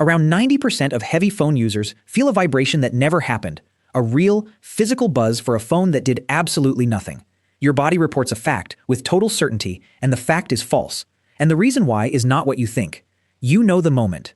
Around 90% of heavy phone users feel a vibration that never happened, a real, physical buzz for a phone that did absolutely nothing. Your body reports a fact with total certainty, and the fact is false. And the reason why is not what you think. You know the moment.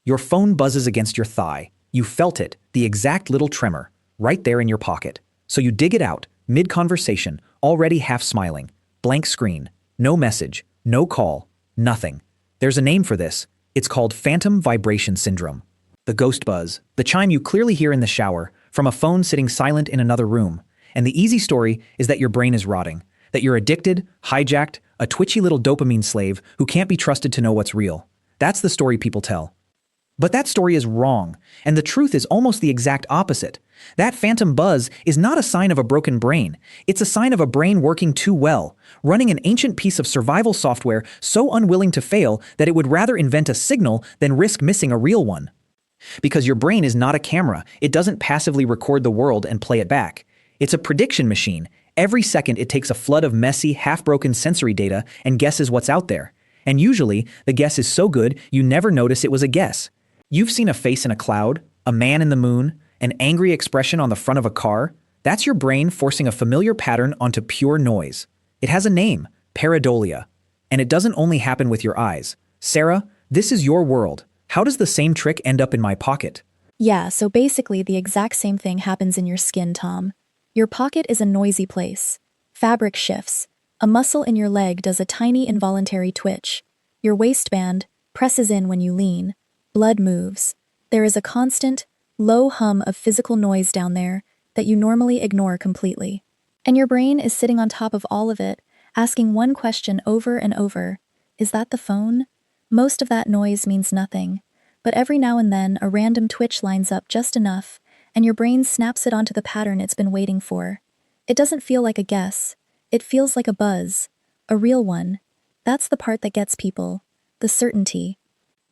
Your phone buzzes against your thigh. You felt it, the exact little tremor, right there in your pocket. So you dig it out, mid-conversation, already half smiling. Blank screen. No message. No call. Nothing. There's a name for this. It's called phantom vibration syndrome. The ghost buzz, the chime you clearly hear in the shower, from a phone sitting silent in another room. And the easy story is that your brain is rotting, that you're addicted, hijacked, a twitchy little dopamine slave who can't be trusted to know what's real. That's the story people tell. But that story is wrong, and the truth is almost the exact opposite. That phantom buzz is not a sign of a broken brain. It's a sign of a brain working too well, running an ancient piece of survival software so unwilling to fail that it would rather invent a signal than risk missing a real one. Because your brain is not a camera, it doesn't passively record the world and play it back. It's a prediction machine. Every second it takes a flood of messy, half-broken sensory data and guesses what's out there. And usually, the guess is so good you never notice it was a guess. You've seen a face in a cloud, a man in the moon, an angry expression on the front of a car. That's your brain forcing a familiar pattern onto pure noise. It has a name, pareidolia. And it doesn't only happen with your eyes. Sarah, this is your world. How does the same trick end up in my pocket? Yeah, so basically the exact same thing happens in your skin, Tom. Your pocket is a noisy place. Fabric shifts. A muscle in your leg does a tiny involuntary twitch. Your waistband presses in when you lean. Blood moves. There is a constant, low hum of physical noise down there that you normally ignore completely. And your brain is sitting on top of all of it, asking one question over and over. Is that the phone? Most of that noise means nothing. But every now and then, a random twitch lines up just enough, and your brain snaps it onto the pattern it's been waiting for. It doesn't feel like a guess. It feels like a buzz. A real one. That's the part that gets people. The certainty.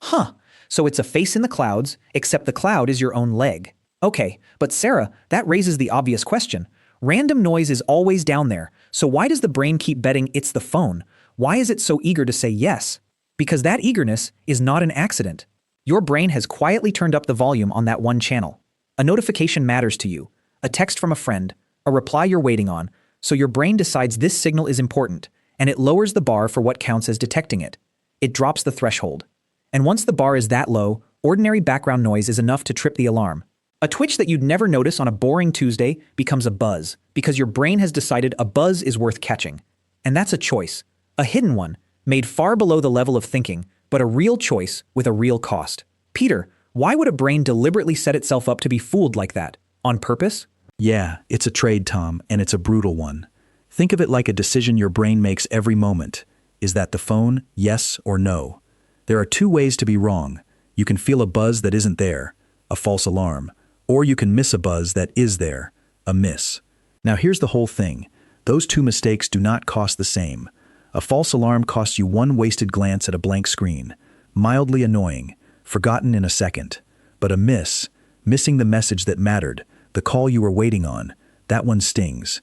Huh. So it's a face in the clouds, except the cloud is your own leg. Okay, but Sarah, that raises the obvious question. Random noise is always down there, so why does the brain keep betting it's the phone? Why is it so eager to say yes? Because that eagerness is not an accident. Your brain has quietly turned up the volume on that one channel. A notification matters to you, a text from a friend, a reply you're waiting on, so your brain decides this signal is important, and it lowers the bar for what counts as detecting it. It drops the threshold. And once the bar is that low, ordinary background noise is enough to trip the alarm. A twitch that you'd never notice on a boring Tuesday becomes a buzz, because your brain has decided a buzz is worth catching. And that's a choice, a hidden one, made far below the level of thinking, but a real choice with a real cost. Peter, why would a brain deliberately set itself up to be fooled like that? On purpose? Yeah, it's a trade, Tom, and it's a brutal one. Think of it like a decision your brain makes every moment. Is that the phone, yes or no? There are two ways to be wrong. You can feel a buzz that isn't there, a false alarm, or you can miss a buzz that is there, a miss. Now here's the whole thing. Those two mistakes do not cost the same. A false alarm costs you one wasted glance at a blank screen, mildly annoying, forgotten in a second. But a miss, missing the message that mattered, the call you were waiting on, that one stings.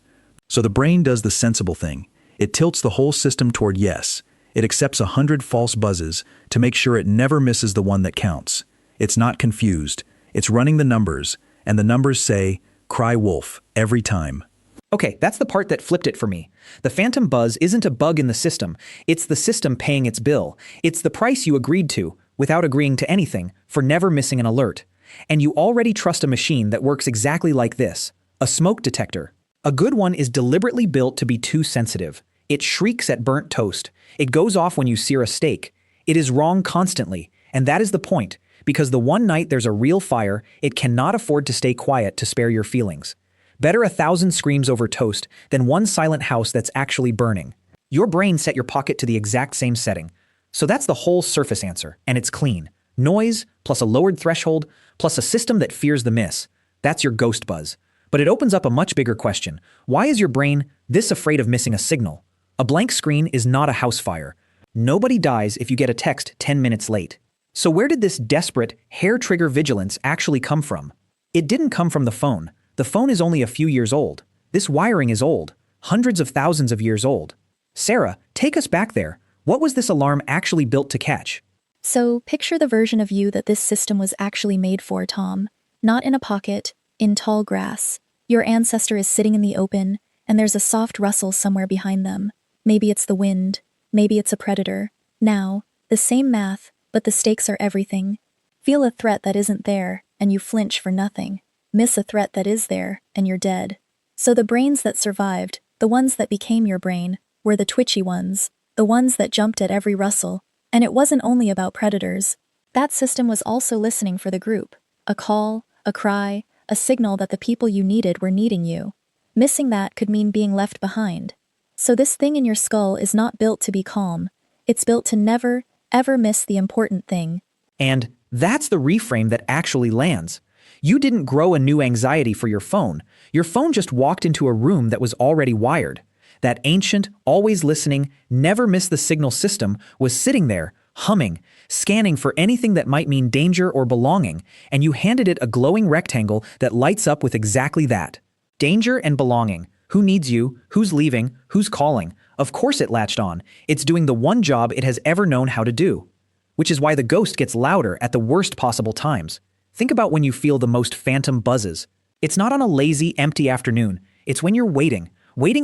So the brain does the sensible thing. It tilts the whole system toward yes. It accepts 100 false buzzes to make sure it never misses the one that counts. It's not confused. It's running the numbers, and the numbers say, cry wolf, every time. Okay, that's the part that flipped it for me. The phantom buzz isn't a bug in the system. It's the system paying its bill. It's the price you agreed to, without agreeing to anything, for never missing an alert. And you already trust a machine that works exactly like this, a smoke detector. A good one is deliberately built to be too sensitive. It shrieks at burnt toast. It goes off when you sear a steak. It is wrong constantly, and that is the point, because the one night there's a real fire, it cannot afford to stay quiet to spare your feelings. Better 1,000 screams over toast than one silent house that's actually burning. Your brain set your pocket to the exact same setting. So that's the whole surface answer, and it's clean. Noise, plus a lowered threshold, plus a system that fears the miss. That's your ghost buzz. But it opens up a much bigger question. Why is your brain this afraid of missing a signal? A blank screen is not a house fire. Nobody dies if you get a text 10 minutes late. So where did this desperate, hair-trigger vigilance actually come from? It didn't come from the phone. The phone is only a few years old. This wiring is old, hundreds of thousands of years old. Sarah, take us back there. What was this alarm actually built to catch? So picture the version of you that this system was actually made for, Tom. Not in a pocket, in tall grass. Your ancestor is sitting in the open, and there's a soft rustle somewhere behind them. Maybe it's the wind, maybe it's a predator. Now, the same math, but the stakes are everything. Feel a threat that isn't there, and you flinch for nothing. Miss a threat that is there, and you're dead. So the brains that survived, the ones that became your brain, were the twitchy ones, the ones that jumped at every rustle. And it wasn't only about predators. That system was also listening for the group. A call, a cry, a signal that the people you needed were needing you. Missing that could mean being left behind. So this thing in your skull is not built to be calm. It's built to never, ever miss the important thing. And that's the reframe that actually lands. You didn't grow a new anxiety for your phone. Your phone just walked into a room that was already wired. That ancient, always listening, never miss the signal system was sitting there, humming, scanning for anything that might mean danger or belonging, and you handed it a glowing rectangle that lights up with exactly that. Danger and belonging. Who needs you? Who's leaving? Who's calling? Of course it latched on. It's doing the one job it has ever known how to do. Which is why the ghost gets louder at the worst possible times. Think about when you feel the most phantom buzzes. It's not on a lazy, empty afternoon. It's when you're waiting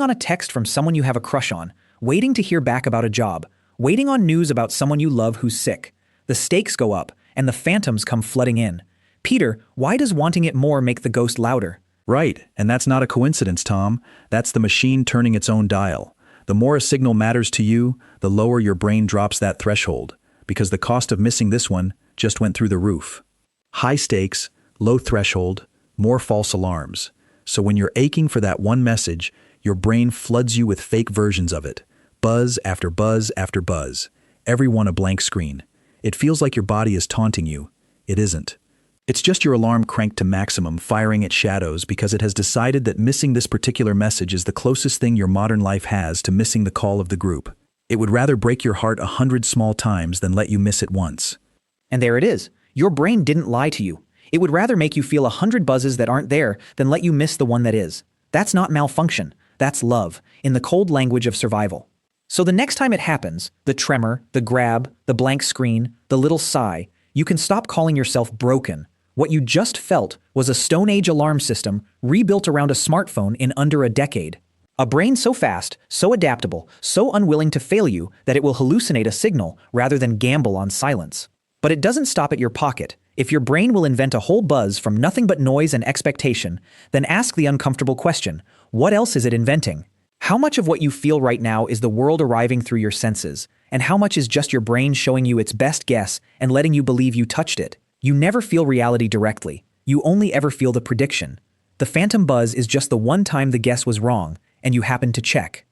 on a text from someone you have a crush on, waiting to hear back about a job, waiting on news about someone you love who's sick. The stakes go up, and the phantoms come flooding in. Peter, why does wanting it more make the ghost louder? Right, and that's not a coincidence, Tom. That's the machine turning its own dial. The more a signal matters to you, the lower your brain drops that threshold, because the cost of missing this one just went through the roof. High stakes, low threshold, more false alarms. So when you're aching for that one message, your brain floods you with fake versions of it. Buzz after buzz after buzz. Every one a blank screen. It feels like your body is taunting you. It isn't. It's just your alarm cranked to maximum, firing at shadows because it has decided that missing this particular message is the closest thing your modern life has to missing the call of the group. It would rather break your heart 100 small times than let you miss it once. And there it is. Your brain didn't lie to you. It would rather make you feel 100 buzzes that aren't there than let you miss the one that is. That's not malfunction. That's love, in the cold language of survival. So the next time it happens, the tremor, the grab, the blank screen, the little sigh, you can stop calling yourself broken. What you just felt was a Stone Age alarm system rebuilt around a smartphone in under a decade. A brain so fast, so adaptable, so unwilling to fail you that it will hallucinate a signal rather than gamble on silence. But it doesn't stop at your pocket. If your brain will invent a whole buzz from nothing but noise and expectation, then ask the uncomfortable question, what else is it inventing? How much of what you feel right now is the world arriving through your senses, and how much is just your brain showing you its best guess and letting you believe you touched it? You never feel reality directly. You only ever feel the prediction. The phantom buzz is just the one time the guess was wrong, and you happen to check.